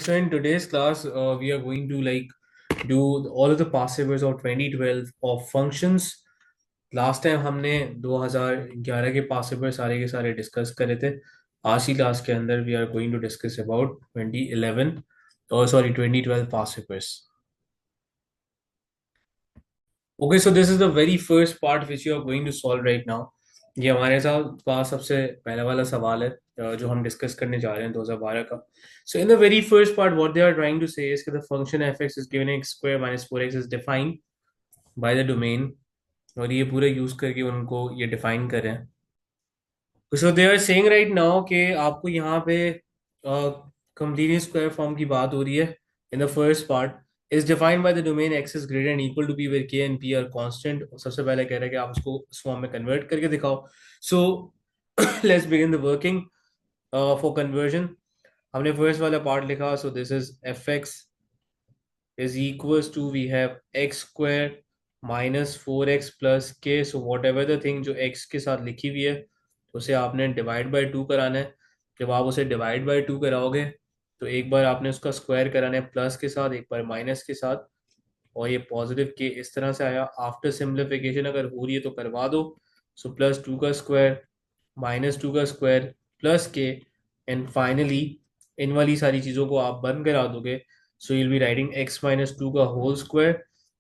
So in today's class, we are going to do all of the past papers of 2012 of functions. Last time हमने 2011 के पास paper सारे के सारे discuss करे थे. आज की क्लास के अंदर we are going to discuss about 2011 और sorry 2012 past papers. Okay, so this is the very first part which you are going to solve right now. ये हमारे साथ पास सबसे पहला वाला सवाल है जो हम डिस्कस करने जा रहे हैं 2012 का. So in the very first part what they are trying to say is the function f x is given x square minus 4x is defined by the domain. और ये पूरा यूज करके उनको ये डिफाइन कर रहे हैं. So they are saying right now कि आपको यहाँ पे कंप्लीट स्क्वायर फॉर्म की बात हो रही है. In the first part is defined by the domain x is greater and equal to p where k and p are constant. सबसे पहले कह रहा है कि आप उसको इस फॉर्म में कन्वर्ट करके दिखाओ. So let's begin the working for conversion. हमने फर्स्ट वाला पार्ट लिखा. So this is f x is equals to we have x square minus 4x plus k. So whatever the thing जो x के साथ लिखी हुई है उसे आपने डिवाइड बाई 2 कराना है. जब आप उसे डिवाइड बाई 2 कराओगे तो एक बार आपने उसका स्क्वायर कराना है प्लस के साथ, एक बार माइनस के साथ. और ये पॉजिटिव के इस तरह से आया. आफ्टर सिंप्लीफिकेशन अगर हो रही है तो करवा दो. सो प्लस 2 का स्क्वायर माइनस 2 का square plus k and finally इन वाली सारी चीज़ों को आप बंद करा दोगे. So you'll be writing x minus 2 का whole square.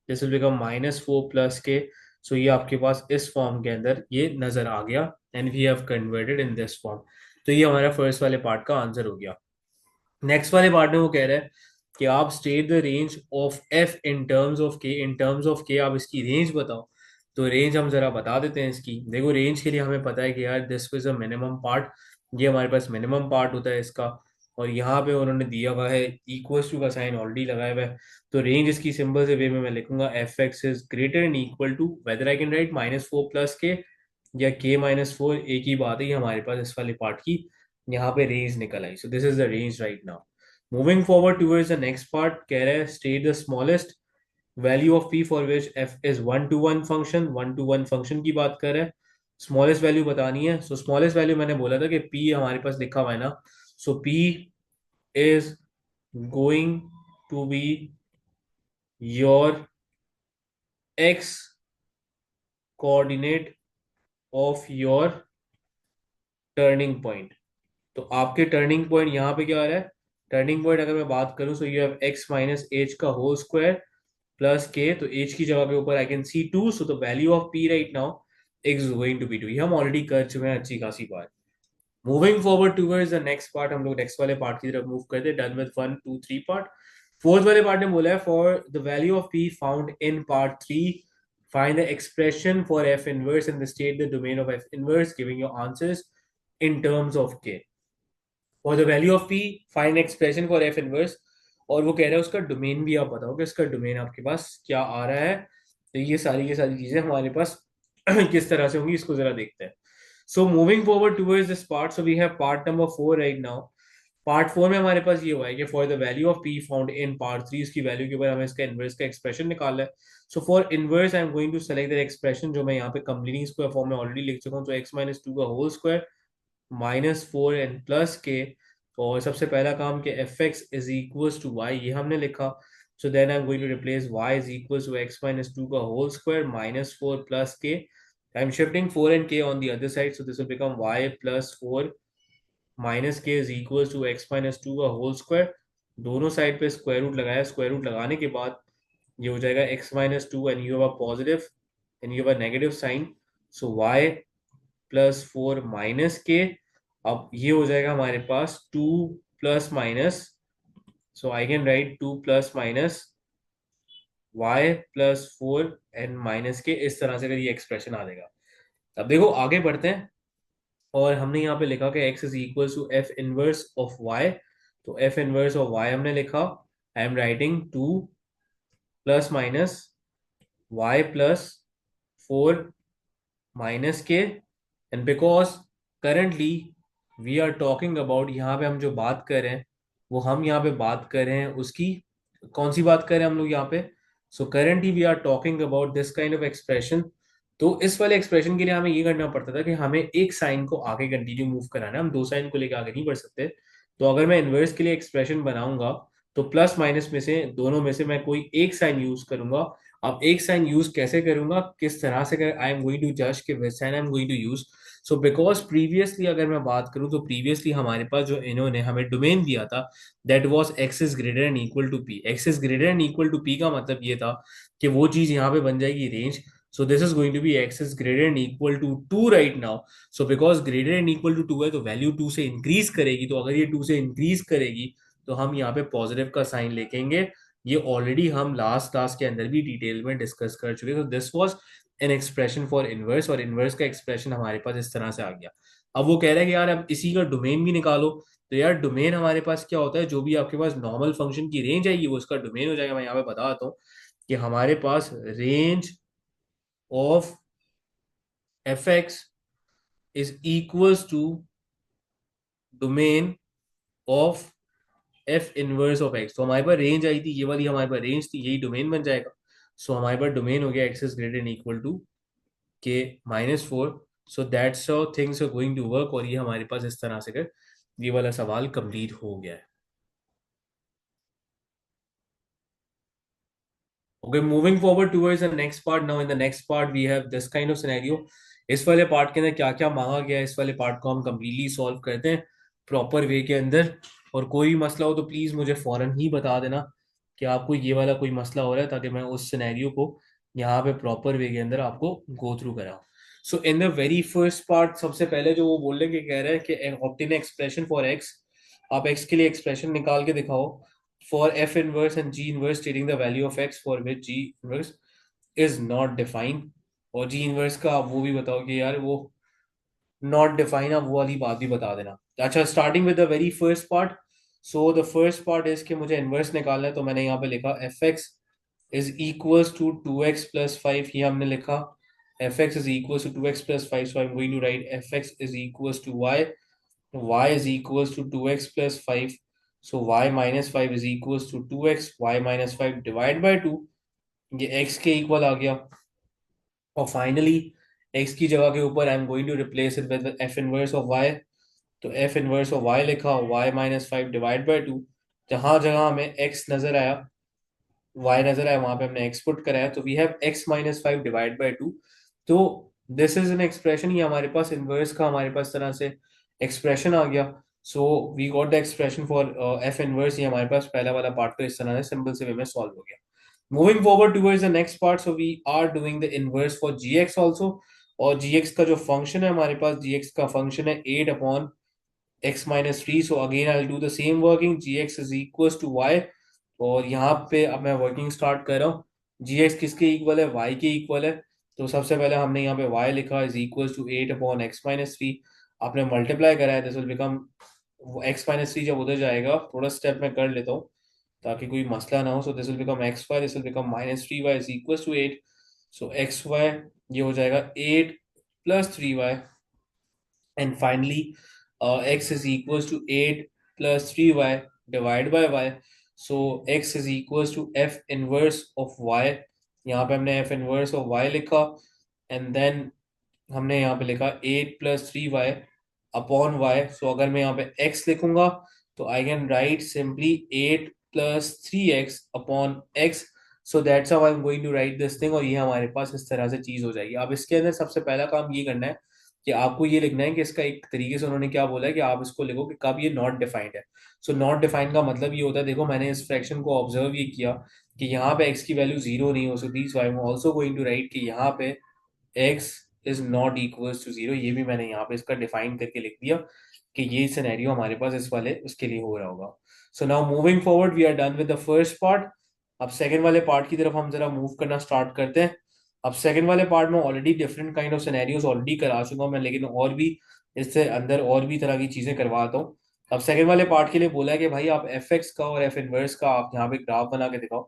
This will become minus 4 plus k. So ये आपके पास इस फॉर्म के अंदर ये नज़र आ गया and we have converted in this form. तो ये हमारा फर्स्ट वाले पार्ट का आंसर हो गया. नेक्स्ट वाले पार्ट में वो कह रहा है कि आप state the range of f in terms of k. In terms of के आप इसकी रेंज बताओ. तो रेंज हम जरा बता देते हैं इसकी. देखो रेंज के लिए हमें पता है कि यार this is a minimum part. ये हमारे पास मिनिमम पार्ट होता है इसका. और यहाँ पे उन्होंने दिया हुआ है इक्वल्स टू का साइन ऑलरेडी लगाया हुआ है. तो रेंज इसकी सिंपल से वे में मैं लिखूंगा f x is greater and equal to whether I can write minus 4 plus k या के माइनस 4. एक ही बात है. ये हमारे पास इस वाले पार्ट की यहाँ पे रेंज निकल आई. So this is the range right now. Moving forward towards the next part कह रहा है state the smallest value of p for which f is 1 to 1 function. 1 to 1 function की बात कर रहा है. स्मॉलेस्ट वैल्यू बतानी है. सो स्मॉलेस्ट वैल्यू मैंने बोला था कि पी हमारे पास लिखा हुआ है ना. So p is going to be your x coordinate of your turning point. तो आपके टर्निंग पॉइंट यहाँ पे क्या आ रहा है. टर्निंग पॉइंट अगर मैं बात करूं so you have x minus h का होल स्क्वायर प्लस के. तो एच की जगह पे ऊपर I can see 2. So the value of p right now is going to be 2. ये हम ऑलरेडी कर चुके हैं अच्छी खासी बार. Moving forward towards the next part. हम लोग नेक्स्ट वाले पार्ट की तरफ मूव करते हैं. Done with 1 2 3 part. फोर्थ वाले पार्ट ने बोला है for the value of p found in part 3 find the expression for f inverse and the state the domain of f inverse giving your answers in terms of k. For the value of P find expression for f inverse. और वो कह रहा है उसका domain भी आप बताओ कि इसका डोमेन आपके पास क्या आ रहा है. तो ये सारी की सारी चीजें हमारे पास किस तरह से होंगी इसको जरा देखते हैं. So moving forward towards this part. So we have part number 4 right now. Part 4 में हमारे पास ये हुआ है कि for the value of p found in part 3 इसकी वैल्यू के ऊपर हमें इसका इनवर्स का एक्सप्रेशन निकालना है. So for inverse I am going to select the expression जो मैं यहाँ पे कंप्लीटिंग स्क्वायर फॉर्म में ऑलरेडी लिख चुका हूँ. तो एक्स माइनस 2 का whole square minus 4 and plus k. और सबसे पहला काम कि f x is equals to y ये हमने लिखा. So then I am going to replace y is equals to x minus 2 का होल स्क्वायर माइनस 4 प्लस के. I am shifting 4 and k on the other side. So this will become y plus 4 minus k is equals to x minus 2 का whole square. दोनों side पे square root लगाया. Square root लगाने के बाद ये हो जाएगा x minus 2 and you have a positive and you have a negative sign. So y plus 4 minus k. अब ये हो जाएगा हमारे पास 2 plus minus. So I can right 2 plus minus y plus 4 and minus के. इस तरह से अगर ये एक्सप्रेशन आ जाएगा. अब देखो आगे बढ़ते हैं. और हमने यहाँ पे लिखा कि x is equal to f inverse of y. तो एफ इनवर्स ऑफ y हमने लिखा. I am writing 2 plus minus y plus 4 minus k. And because currently we are talking about यहाँ पे हम जो बात कर रहे हैं वो हम यहाँ पे बात कर रहे हैं उसकी कौन सी बात कर रहे हैं हम लोग यहाँ पे. So currently we are talking about this kind of expression. तो इस वाले एक्सप्रेशन के लिए हमें ये करना पड़ता था कि हमें एक साइन को आगे कंटिन्यू मूव कराना है. हम दो साइन को लेकर आगे नहीं बढ़ सकते. तो अगर मैं इनवर्स के लिए एक्सप्रेशन बनाऊंगा तो प्लस माइनस में से दोनों में से मैं कोई एक साइन यूज करूंगा। अब एक साइन यूज कैसे करूंगा, किस तरह से कर, आई एम गोइंग टू जज कि which sign I am going to use. So because previously अगर मैं बात करूं तो प्रीवियसली हमारे पास जो इन्होंने हमें डोमेन दिया था that was x is greater and equal to p. X is greater and equal to p का मतलब ये था कि वो चीज यहाँ पे बन जाएगी range. So this is going to be x is greater and equal to 2 right now. So because greater and equal to 2 है तो वैल्यू 2 से इंक्रीज करेगी, तो अगर ये 2 से इंक्रीज करेगी तो हम यहाँ पे पॉजिटिव का साइन लिखेंगे। ये ऑलरेडी हम लास्ट क्लास के अंदर भी डिटेल में डिस्कस कर चुके। तो this was an expression for inverse, और इनवर्स का एक्सप्रेशन हमारे पास इस तरह से आ गया। अब वो कह रहा है कि यार अब इसी का डोमेन भी निकालो। तो यार डोमेन हमारे पास क्या होता है, जो भी आपके पास नॉर्मल फंक्शन की रेंज आएगी वो उसका डोमेन हो जाएगा। मैं यहाँ पे बताता हूँ कि हमारे पास range of f x is equals to domain of f inverse of x. तो हमारे पास रेंज आई थी, ये वाली हमारे पास रेंज थी, यही डोमेन बन जाएगा। सो हमारे पास डोमेन हो गया x is greater and equal to k -4। So that's how things are going to work, और ये हमारे पास इस तरह से कर ये वाला सवाल कंप्लीट हो गया है। Okay, moving forward towards the next part. Now, in the next part, we have this kind of scenario. इस वाले पार्ट के अंदर क्या क्या मांगा गया है, इस वाले पार्ट को हम completely सॉल्व करते हैं प्रॉपर वे के अंदर। और कोई मसला हो तो प्लीज मुझे फौरन ही बता देना कि आपको ये वाला कोई मसला हो रहा है, ताकि मैं उस सिनेरियो को यहाँ पे प्रॉपर वे के अंदर आपको गो थ्रू कराऊँ। So in the very first part सबसे पहले जो वो बोलने के कह रहे हैं कि ऑब्टेन एक्सप्रेशन फॉर एक्स, आप एक्स के लिए एक्सप्रेशन निकाल के दिखाओ for f inverse and g inverse stating the value of x for which g inverse is not defined। और g inverse का आप वो भी बताओ कि यार वो नॉट डिफाइन, आप वो वाली बात भी बता देना। अच्छा, starting with the very first part. So the first part is कि मुझे इनवर्स निकालना है, तो मैंने यहाँ पे लिखा f x is equals to 2x+5। ये हमने लिखा f x is equals to 2x+5। So I am going to write f x is equals to y, y is equals to 2x plus 5, so y minus 5 is equals to 2x, y minus 5 divide by 2, ये x के equal आ गया। और finally x की जगह के ऊपर I am going to replace it with f inverse of y। तो f inverse of y लिखा, y माइनस 5 डिवाइड बाई 2, जहां जहां हमें x नजर आया, y नजर आया, वहां पे हमने x पुट कराया, तो we have x minus 5 divide by 2। तो दिस इज एन एक्सप्रेशन, ये हमारे पास इनवर्स का हमारे पास तरह से एक्सप्रेशन आ गया। So we got the expression for f inverse. ये हमारे पास पहला वाला पार्ट तो इस तरह से सिंपल से वे में सॉल्व हो गया। Moving forward towards the next part, so we are doing the inverse for g x also. और जी एक्स का जो फंक्शन है, हमारे पास जी एक्स का फंक्शन है 8 upon x minus 3। So again I do the same working, g x is equal to y. और यहाँ पे अब मैं वर्किंग स्टार्ट कर रहा हूँ। जी एक्स किसके इक्वल है, वाई के इक्वल है। तो सबसे पहले हमने यहाँ पे वाई लिखा is equal to 8 upon x minus 3। आपने मल्टीप्लाई करा है, this will become, x minus 3 जब उधर जाएगा, थोड़ा स्टेप मैं कर लेता हूँ ताकि कोई मसला ना हो। So this will become x y, this will become -3y is equal to 8। So x y ये हो जाएगा 8 plus 3y, and finally x is equals to 8 plus 3y divided by y। so x is equals to f inverse of y। यहाँ पे हमने f inverse of y लिखा, and then हमने यहाँ पे लिखा 8 + 3y अपॉन y। सो अगर मैं यहाँ पे x लिखूंगा तो I can write simply 8 + 3x upon x। So that's how I am going to write this thing, और ये हमारे पास इस तरह से चीज हो जाएगी। अब इसके अंदर सबसे पहला काम ये करना है कि आपको ये लिखना है कि इसका एक तरीके से उन्होंने क्या बोला है कि आप इसको लिखो कि कब ये नॉट डिफाइंड है। सो नॉट डिफाइंड का मतलब ये होता है, देखो मैंने इस फ्रैक्शन को ऑब्जर्व ये किया कि यहाँ पे x की वैल्यू 0 नहीं हो सकती। So I am also going to write कि यहाँ पे x is not equals to 0। ये भी मैंने यहाँ पे इसका डिफाइन करके लिख दिया कि ये सिनेरियो हमारे पास इस वाले उसके लिए हो रहा होगा। So now moving forward we are done with the first part. अब सेकंड वाले पार्ट की तरफ हम जरा मूव करना स्टार्ट करते हैं। अब सेकंड वाले पार्ट में already different kind of scenarios already करा चुका हूं मैं, लेकिन और भी इससे अंदर और भी तरह की चीजें करवाता हूँ। अब सेकंड वाले पार्ट के लिए बोला है कि भाई आप एफ एक्स का और एफ इनवर्स का आप यहाँ पे ग्राफ बना के दिखाओ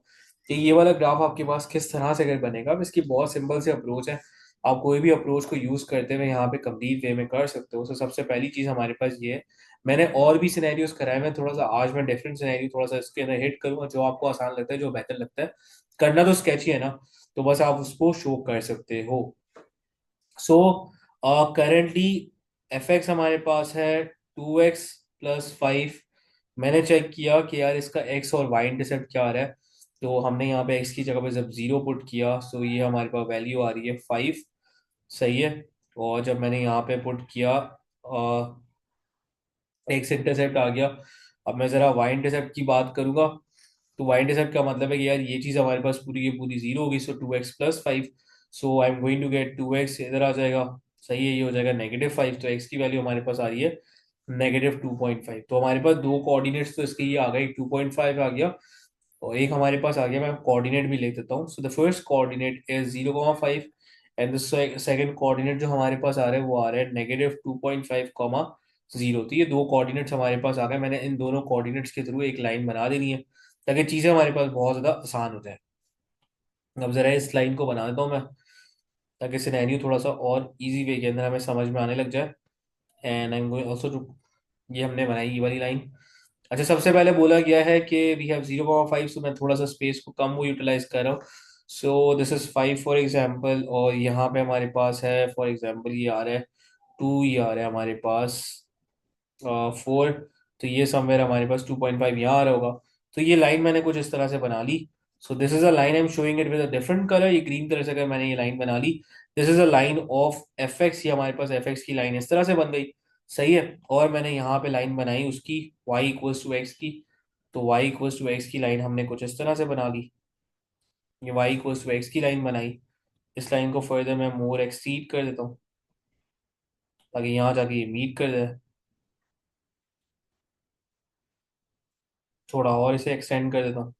कि ये वाला ग्राफ आपके पास किस तरह से अगर बनेगा। अब इसकी बहुत सिंपल सी अप्रोच है, आप कोई भी अप्रोच को यूज करते हुए यहाँ पे कंप्लीट वे में कर सकते हो। तो सबसे पहली चीज हमारे पास ये है, मैंने और भी सिनेरियोज कराए, मैं थोड़ा सा आज मैं डिफरेंट सिनेरियो थोड़ा सा इसके अंदर हिट करूंगा, जो आपको आसान लगता है, जो बेहतर लगता है। करना तो स्केच ही है ना, तो बस आप उसको शो कर सकते हो। सो करेंटली एफ एक्स हमारे पास है 2x + 5 मैंने चेक किया कि यार इसका एक्स और वाई इंटरसेप्ट क्या आ रहा है। तो हमने यहाँ पे एक्स की जगह पे जब जीरो पुट किया तो ये हमारे पास वैल्यू आ रही है 5। सही है। और जब मैंने यहाँ पे पुट किया एक्स इंटरसेप्ट आ गया। अब मैं जरा वाई इंटरसेप्ट की बात करूंगा। तो वाई इंटरसेप्ट का मतलब है कि यार ये चीज हमारे पास पूरी की पूरी जीरो होगी, so 2x+5। So I am going to get 2x इधर आ जाएगा। सही है, ये हो जाएगा -5। तो x की वैल्यू हमारे पास आ रही है -2.5। तो हमारे पास दो कोऑर्डिनेट्स तो इसके ये आ गए, 2.5 आ गया और एक हमारे पास आ गया। मैं कोऑर्डिनेट भी लिख देता हूँ। सो the first coordinate is 0,5 and the second coordinate जो हमारे पास आ रहा है वो आ रहा है -2.5, 0। तो ये दो कोऑर्डिनेट्स हमारे पास आ गए। मैंने इन दोनों कोऑर्डिनेट्स के थ्रू एक लाइन बना देनी है ताकि चीजें हमारे पास बहुत ज्यादा आसान हो जाए। अब जरा इस लाइन को बना देता हूँ मैं, ताकि सिनेरियो थोड़ा सा और इजी वे के अंदर हमें समझ में आने लग जाए। And I am going also to, ये हमने बनाई ये वाली लाइन। अच्छा, सबसे पहले बोला गया है कि वी हैव 0,5, सो मैं थोड़ा सा स्पेस को कम वो यूटिलाइज कर रहा हूँ। सो दिस इज 5 फॉर एग्जाम्पल, और यहाँ पे हमारे पास है फॉर एग्जाम्पल ये आ रहा है 2, ये आ रहा है हमारे पास 4। तो ये समवेयर हमारे पास 2.5 यहाँ आ रहा होगा। तो ये लाइन मैंने कुछ इस तरह से बना ली। So this is a line I am showing it with a different colour. ये ग्रीन कलर से अगर मैंने ये लाइन बना ली, this is a line of f x. ये हमारे पास एफ एक्स की लाइन इस तरह से बन गई। सही है। और मैंने यहाँ पे लाइन बनाई उसकी y इक्वल्स टू एक्स की। तो y इक्वल्स टू एक्स की लाइन हमने कुछ इस तरह से बना ली। ये y इक्वल्स टू एक्स की लाइन बनाई। इस लाइन को फर्दर मैं मोर एक्सटीड कर देता हूँ ताकि यहाँ जाके ये मीट कर जाए। थोड़ा और इसे एक्सटेंड कर देता हूँ।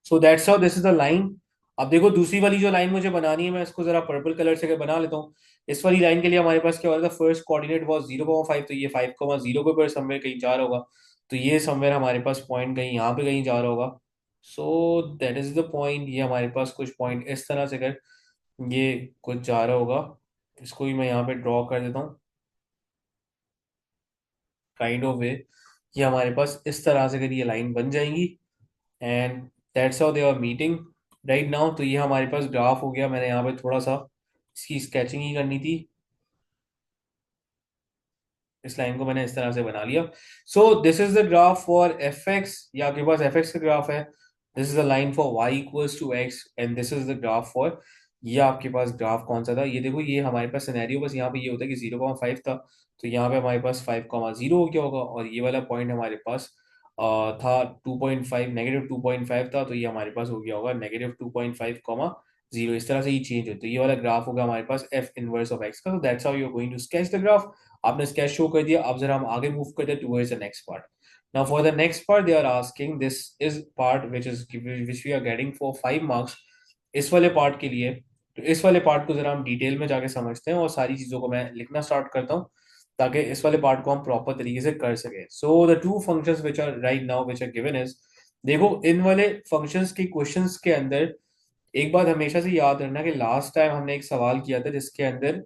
सो that's how this is the line. अब देखो दूसरी वाली जो लाइन मुझे बनानी है, मैं इसको जरा पर्पल कलर से बना लेता हूँ। इस वाली लाइन के लिए हमारे पास क्या हो रहा था, फर्स्ट कोऑर्डिनेट वाज 0,5। तो ये 5,0 के ऊपर समवेयर कहीं जा रहा होगा। तो ये समवेयर हमारे पास पॉइंट कहीं यहाँ पे कहीं जा रहा होगा। So that is the point. ये हमारे पास कुछ पॉइंट इस तरह से कर ये कुछ जा रहा होगा। इसको भी मैं यहाँ पे ड्रॉ कर देता हूँ काइंड ऑफ वे। ये हमारे पास इस तरह से अगर ये लाइन बन जाएंगी and that's how they are meeting right now. तो ये हमारे पास ग्राफ हो गया। मैंने यहाँ पे थोड़ा सा इसकी स्केचिंग ही करनी थी। इस लाइन को मैंने इस तरह से बना लिया। So this is the graph for f x, या आपके पास एफ एक्स का ग्राफ है। This is the line for y equals to x and this is the graph for, ये आपके पास ग्राफ कौन सा था, ये देखो। ये हमारे पास सिनेरियो बस यहाँ पे ये होता है कि 0,5 था। तो यहाँ पे हमारे पास 5,0 हो गया होगा और ये वाला पॉइंट हमारे पास था 2.5, -2.5 था। तो ये हमारे पास हो गया होगा -2.5, 0। इस तरह से ये चेंज होता है। तो ये वाला ग्राफ होगा हमारे पास एफ इनवर्स ऑफ एक्स का। तो that's how you are going to sketch the graph. आपने स्केच शो कर दिया। अब जरा हम आगे मूव करते हैं towards the next part. Now for the next part they are asking, this is part which we are getting for 5 marks. इस वाले पार्ट के लिए, तो इस वाले पार्ट को जरा हम डिटेल में जाके समझते हैं और सारी चीजों को मैं लिखना स्टार्ट करता हूँ ताकि इस वाले पार्ट को हम प्रॉपर तरीके से कर सके। So the two functions which are right now which are given is, देखो इन वाले फंक्शंस के क्वेश्चंस के अंदर एक बात हमेशा से याद रखना कि लास्ट टाइम हमने एक सवाल किया था जिसके अंदर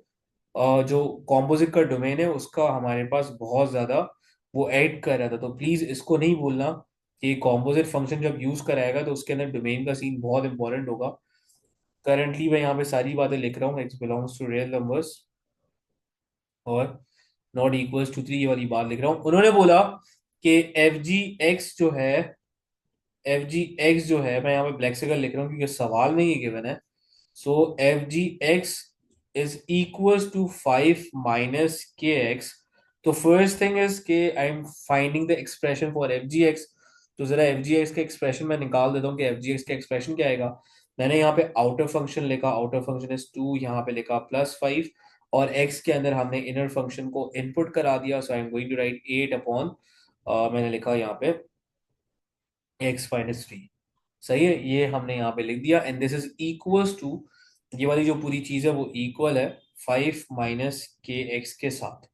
जो कॉम्पोजिट का डोमेन है उसका हमारे पास बहुत ज्यादा वो ऐड कर रहा था। तो प्लीज इसको नहीं भूलना कि कॉम्पोजिट फंक्शन जब यूज कराएगा तो उसके अंदर डोमेन का सीन बहुत इंपॉर्टेंट होगा। करंटली मैं यहाँ पे सारी बातें लिख रहा हूँ, x belongs to real numbers और नॉट इक्वल्स टू 3, ये वाली बात लिख रहा हूँ। उन्होंने बोला कि एफ जी एक्स जो है, एफ जी एक्स जो है, मैं यहाँ पे ब्लैक से कर लिख रहा हूँ क्योंकि सवाल में ये गिवन है। So fgx is equals to 5 minus kx. तो first thing is कि I am finding the expression for fgx। तो जरा fgx का एक्सप्रेशन मैं निकाल देता हूँ कि fgx का एक्सप्रेशन क्या आएगा। मैंने यहाँ पे आउटर फंक्शन लिखा, आउटर फंक्शन इज 2, यहाँ पे लिखा +5 और x के अंदर हमने इनर फंक्शन को इनपुट करा दिया। So I am going to write 8 upon, मैंने लिखा यहाँ पे x-3। सही है, ये हमने यहाँ पे लिख दिया and this is equals to, ये वाली जो पूरी चीज है वो इक्वल है 5 माइनस के एक्स के साथ।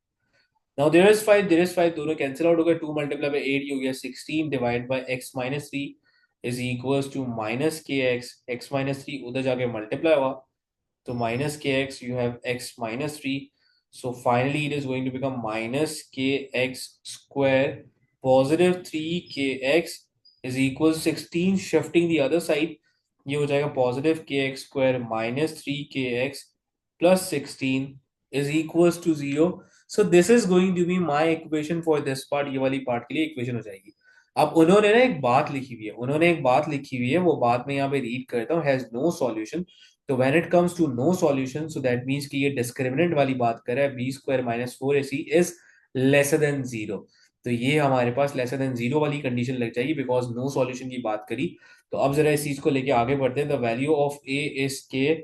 नाउ देयर इज 5 दोनों कैंसिल आउट हो गए। 2 मल्टीप्लाई बाय 8 ये हो गया 16 divide by x-3 is equals to minus k x. x-3 उधर जाके मल्टीप्लाई हुआ तो minus kx, you have x minus 3. So finally it is going to become minus kx square positive 3kx is equals 16. Shifting the other side, ये हो जाएगा positive kx square minus 3kx plus 16 is equals to 0. So this is going to be my equation for this part, ये वाली part के लिए equation हो जाएगी। अब उन्होंने ना एक बात लिखी हुई है, उन्होंने एक बात लिखी हुई है, वो बात मैं यहाँ पे रीड करता हूँ, हैज नो सॉल्यूशन। तो when it comes to no solution, so that means कि ये डिस्क्रिमिनेंट वाली बात कर रहा है, b square minus four a c is lesser than zero. तो ये हमारे पास लेसर देन जीरो वाली कंडीशन लग जाएगी, बिकॉज नो सॉल्यूशन की बात करी। तो अब जरा इस चीज को लेके आगे बढ़ते हैं। The value of A is के,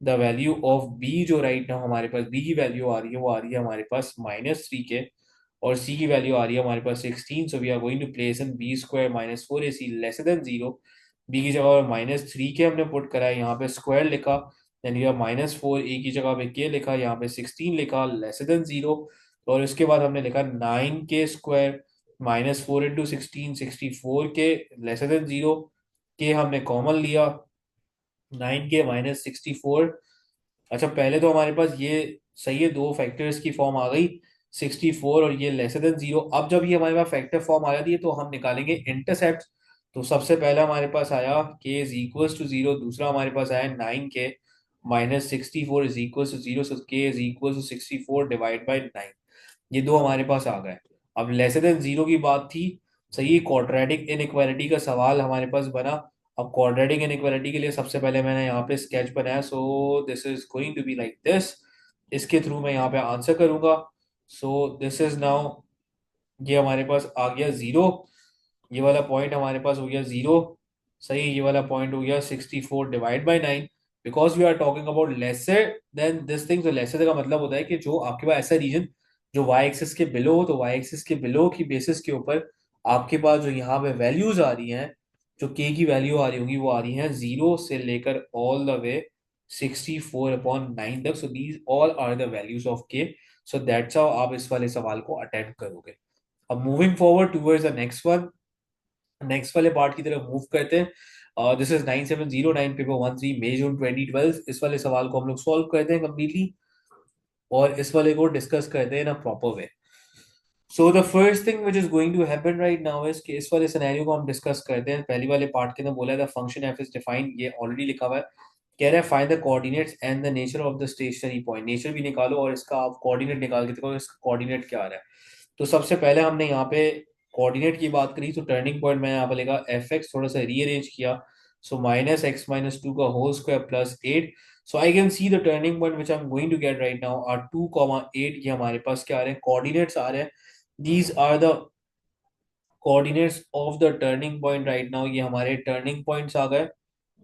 द वैल्यू ऑफ बी जो राइट नाउ हमारे पास बी की वैल्यू आ रही है, वो आ रही है हमारे पास -3 के, और सी की वैल्यू आ रही है हमारे पास 16। So we are going to place in b square minus four a c less than zero. B की जगह पर -3 के हमने पुट करा है, यहाँ पे स्क्वायर लिखा, देन यू -4, ए की जगह पे के लिखा, यहाँ पे 16 लिखा लेस देन जीरो। और उसके बाद हमने लिखा 9 के स्क्वायर -4 × 16, 64 के लेस देन जीरो। के हमने कॉमन लिया, 9 के -64। अच्छा पहले तो हमारे पास ये सही है, दो फैक्टर्स की फॉर्म आ गई 64 और ये लेसर देन जीरो। अब जब ये हमारे पास फैक्टर फॉर्म आ जाती है तो हम निकालेंगे इंटरसेप्ट। तो सबसे पहला हमारे पास आया के इज इक्वल टू जीरो, दूसरा हमारे पास आया 9 k -64 is equal to zero, so k is equal to 64 divide by 9। ये दो हमारे पास आ गए। अब लेसर देन जीरो की बात थी, सही, क्वाड्रेटिक इनइक्वालिटी का सवाल हमारे पास बना। अब क्वाड्रेटिक इनइक्वालिटी के लिए सबसे पहले मैंने यहाँ पे स्केच बनाया, so this is going to be like this. इसके थ्रू मैं यहाँ पे आंसर करूंगा। सो दिस इज नाउ, ये हमारे पास आ गया जीरो, ये वाला पॉइंट हमारे पास हो गया जीरो, सही, ये वाला पॉइंट हो गया 64 divide by 9। Because we are talking about lesser than this thing. तो लेसर का मतलब होता है कि जो आपके पास ऐसा रीजन जो वाई एक्सिस के बिलो हो, तो वाई एक्सिस के बिलो की बेसिस के ऊपर आपके पास जो यहाँ पे वैल्यूज आ रही हैं, जो के की वैल्यू आ रही होगी, वो आ रही हैं जीरो से लेकर ऑल द वे 64/9 तक। So these all are the values of k. So that's how आप इस वाले सवाल को अटेम्प्ट करोगे। अब moving forward towards the next one, next वाले पार्ट की तरफ मूव करते हैं। दिस इज 9709 पेपर 13 मई जून 2012। इस वाले सवाल को हम लोग सॉल्व करते हैं कंप्लीटली, और इस वाले को डिस्कस करते हैं in a proper way. So the first thing which is going to happen right now is कि इस वाले सिनेरियो को हम डिस्कस करते हैं। पहली वाले पार्ट के अंदर बोला है फंक्शन एफ इज डिफाइंड, ये ऑलरेडी लिखा हुआ है। कह रहा है find the coordinates and the nature of the stationary point. Nature भी निकालो और इसका आप कोऑर्डिनेट निकाल के देखो इसका कोऑर्डिनेट क्या आ रहा है। तो सबसे पहले हमने यहाँ पे कोऑर्डिनेट की बात करी, तो टर्निंग पॉइंट मैंने यहाँ पे लिखा एफ एक्स, थोड़ा सा रीअरेंज किया, सो -x - 2 का whole square +8। So I can see the turning point which I am going to get right now are 2, 8। ये हमारे पास क्या आ रहे हैं, कोऑर्डिनेट्स आ रहे हैं। These are the coordinates of the turning point right now, ये हमारे टर्निंग पॉइंट्स आ गए।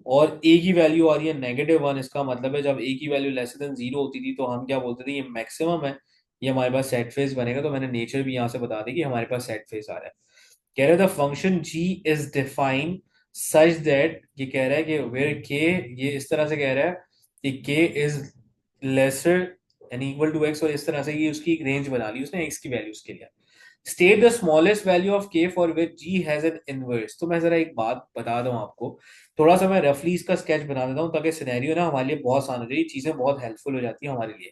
और ए की वैल्यू आ रही है -1। इसका मतलब है जब ए की वैल्यू लेस देन जीरो होती थी तो हम क्या बोलते थे, ये मैक्सिमम है, ये हमारे पास सेट फेस बनेगा। तो मैंने नेचर भी यहाँ से बता दी कि हमारे पास सेट फेस आ रहा है। कह रहा है the function g is defined such that, ये कह रहा है कि वेयर के, ये इस तरह से कह रहा है कि k is lesser and equal to x, और इस तरह से ये उसकी एक रेंज बना ली उसने एक्स की वैल्यूज के लिए। State the smallest value of k for which g has an inverse. तो मैं जरा एक बात बता दूं आपको, थोड़ा सा मैं रफली इसका स्केच बना देता हूँ ताकि सिनेरियो ना हमारे लिए बहुत आसान हो जाए, ये चीजें बहुत हेल्पफुल हो जाती है हमारे लिए।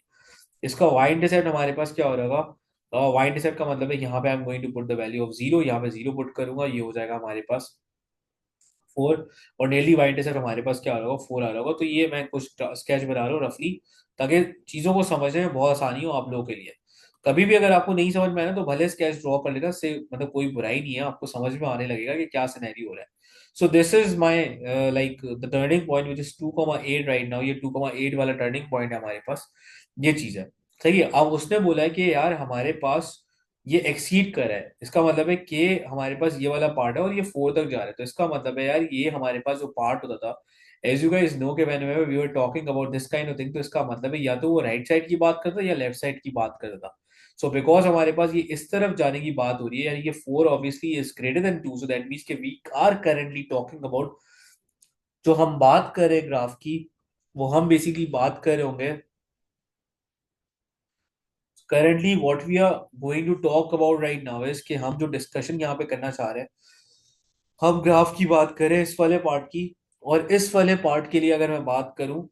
इसका वाई इंटरसेप्ट हमारे पास क्या हो रहेगा, वाई इंटरसेप्ट का मतलब है यहाँ पे I am going to put the value of zero, यहाँ पे जीरो पुट करूंगा, ये हो जाएगा हमारे पास 4। और डेली वाई इंटरसेप्ट हमारे पास क्या आ रहा होगा, 4 आ रहा होगा। तो ये मैं कुछ स्केच बना रहा हूँ रफली, ताकि चीजों को समझने में बहुत आसानी हो आप लोगों के लिए। कभी भी अगर आपको नहीं समझ में आए ना तो भले स्केच ड्रॉ कर लेना, से मतलब कोई बुराई नहीं है, आपको समझ में आने लगेगा कि क्या सिनेरियो हो रहा है। सो this is my like the turning point which is 2,8 right now. ये 2,8 वाला टर्निंग पॉइंट है हमारे पास, ये चीज है। सही है। अब उसने बोला है कि यार हमारे पास ये एक्सीड कर रहा है, इसका मतलब है कि हमारे पास ये वाला पार्ट है और ये 4 तक जा रहा है। तो इसका मतलब है यार ये हमारे पास जो पार्ट होता था, एज यू गाइस नो के whenever we were talking about this kind of thing, तो इसका मतलब है या तो वो राइट साइड की बात करता या लेफ्ट साइड की बात करता था। सो बिकॉज हमारे पास ये इस तरफ जाने की बात हो रही है, यानी ये 4 obviously is greater than 2, so that means k we are currently talking about, जो हम बात कर रहे हैं ग्राफ की, वो हम बेसिकली बात कर रहे होंगे currently what we are going to talk about right now is कि हम जो डिस्कशन यहाँ पे करना चाह रहे हैं, हम ग्राफ की बात करें इस वाले पार्ट की। और इस वाले पार्ट के लिए अगर मैं बात करूं,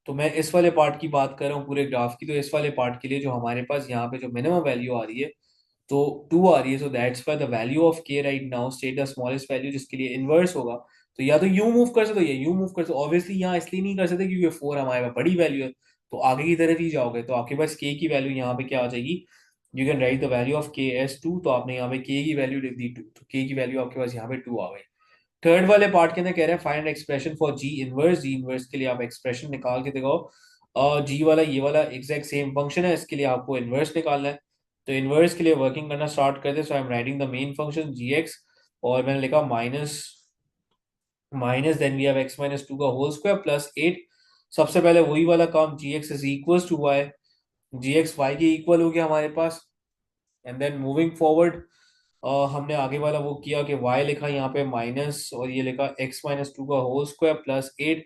तो मैं इस वाले पार्ट की बात कर रहा हूँ पूरे ग्राफ की। तो इस वाले पार्ट के लिए जो हमारे पास यहाँ पे जो मिनिमम वैल्यू आ रही है, तो 2 आ रही है। So that's why the value of k right now state the smallest value, जिसके लिए इनवर्स होगा। तो या तो यू मूव कर सकते हो या यू मूव कर सकते हो। ऑब्वियसली यहाँ इसलिए नहीं कर सकते क्योंकि 4 हमारे पास बड़ी वैल्यू है, तो आगे की तरफ ही जाओगे तो आपके पास के की वैल्यू यहाँ पे क्या आ जाएगी, you can write the value of के एस टू, तो आपने यहाँ पे के की वैल्यू लिख दी टू, तो के की वैल्यू आपके पास यहाँ पे टू आ गई। थर्ड वाले पार्ट के अंदर कह रहे हैं find expression for ji inverse, ji inverse के लिए आप एक्सप्रेशन निकाल के दिखाओ। जी वाला ये वाला एग्जैक्ट सेम फंक्शन है, इसके लिए आपको इनवर्स निकालना है। तो इनवर्स के लिए वर्किंग करना स्टार्ट करते हैं। So I am writing the main function g x, और मैंने लिखा minus minus then we have x minus two का होल स्क्वायर प्लस एट। सबसे पहले वही वाला काम, g x is equal to y, g x y के इक्वल हो गया हमारे पास। एंड देन मूविंग फॉरवर्ड हमने आगे वाला वो किया कि y लिखा यहाँ पे माइनस, और ये लिखा x माइनस टू का whole square plus eight.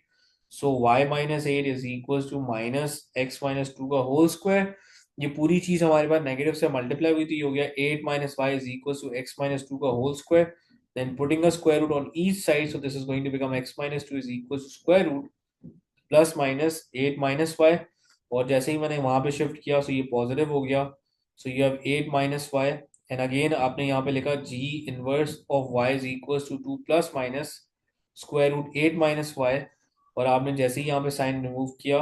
So y minus eight is equal to minus x minus two का होल स्क्वायर। ये पूरी चीज हमारे पास नेगेटिव से मल्टीप्लाई हुई थी, हो गया eight minus y is equal to x minus two का whole square, then putting a square root on each side, so this is going to become x minus two is equal to square root plus minus eight minus y. और जैसे ही मैंने वहां पे shift किया, सो ये positive हो गया। So you have eight minus y, and again आपने यहाँ पे लिखा g inverse of y is equal to two plus minus square root eight minus y. और आपने जैसे ही यहाँ पे साइन रिमूव किया,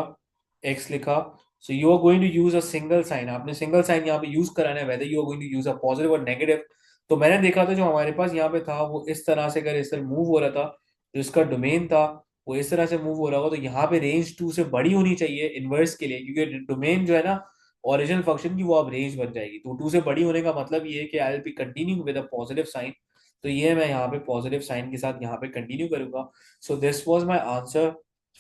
एक्स लिखा, so you are going to use a single sign, आपने सिंगल साइन यहाँ पे यूज कराना है, whether you are going to use a positive और नेगेटिव। तो मैंने देखा था जो हमारे पास यहाँ पे था वो इस तरह से, अगर इस तरह मूव हो रहा था, जो इसका डोमेन था वो इस तरह से मूव हो रहा होगा, तो यहाँ पे रेंज टू से बड़ी होनी चाहिए इनवर्स के लिए, क्योंकि डोमेन जो है ना ओरिजिनल फंक्शन की, वो अब रेंज बन जाएगी। तो टू से बड़ी होने का मतलब ये है कि I will be continue with a positive sign. तो ये मैं यहाँ पे पॉजिटिव साइन के साथ यहाँ पे कंटिन्यू करूंगा। So this was my answer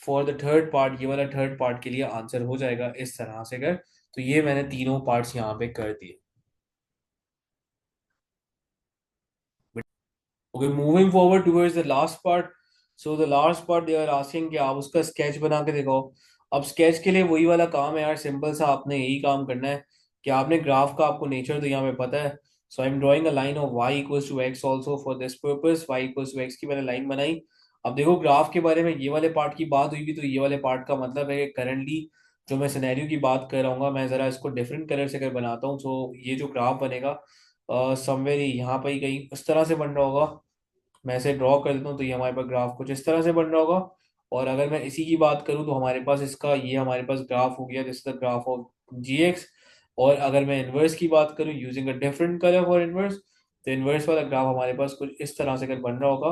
for the third part. ये वाला थर्ड पार्ट के लिए आंसर हो जाएगा इस तरह से कर। तो ये मैंने तीनों पार्ट्स यहाँ पे कर दिए। Okay, moving forward towards the last part. So the last part they are asking कि आप उसका स्केच बना के दिखाओ। अब स्केच के लिए वही वाला काम है यार, सिंपल सा आपने यही काम करना है कि आपने ग्राफ का, आपको नेचर तो यहाँ पे पता है। So I am drawing a line of y equals to x also for this purpose, y equals to x की मैंने लाइन बनाई। अब देखो ग्राफ के बारे में ये वाले पार्ट की बात हुई भी, तो ये वाले पार्ट का मतलब है कि करंटली जो मैं सिनेरियो की बात कर रहा हूँ, मैं जरा इसको डिफरेंट कलर से अगर बनाता हूँ, तो ये जो ग्राफ बनेगा समवेयर यहाँ पर ही कहीं इस तरह से बन रहा होगा। मैं इसे ड्रॉ कर देता हूँ, तो ये हमारे पास ग्राफ कुछ इस तरह से बन रहा होगा। और अगर मैं इसी की बात करूँ, तो हमारे पास इसका ये हमारे पास ग्राफ हो गया, this is the graph of g x. और अगर मैं इन्वर्स की बात करूँ using a different colour for inverse, तो इन्वर्स वाला ग्राफ हमारे पास कुछ इस तरह से अगर बन रहा होगा,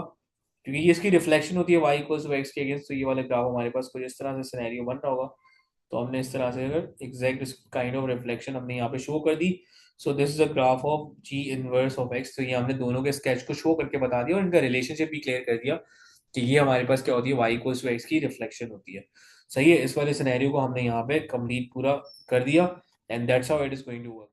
क्योंकि ये इसकी रिफ्लेक्शन होती है वाई इक्वल्स टू एक्स के अगेंस्ट, तो ये वाला ग्राफ हमारे पास कुछ इस तरह से सिनेरियो बन रहा होगा। तो हमने इस तरह से अगर एग्जैक्ट काइंड ऑफ रिफ्लेक्शन हमने यहाँ पे शो कर दी। So this is a graph of g inverse of x. तो ये हमने दोनों के स्केच को शो करके बता दिया और इनका रिलेशनशिप भी क्लियर कर दिया कि ये हमारे पास क्या होती है, वाई इक्वल्स टू एक्स की रिफ्लेक्शन होती है। सही है, इस वाले सिनेरियो को हमने यहाँ पे कंप्लीट पूरा कर दिया, and that's how it is going to work.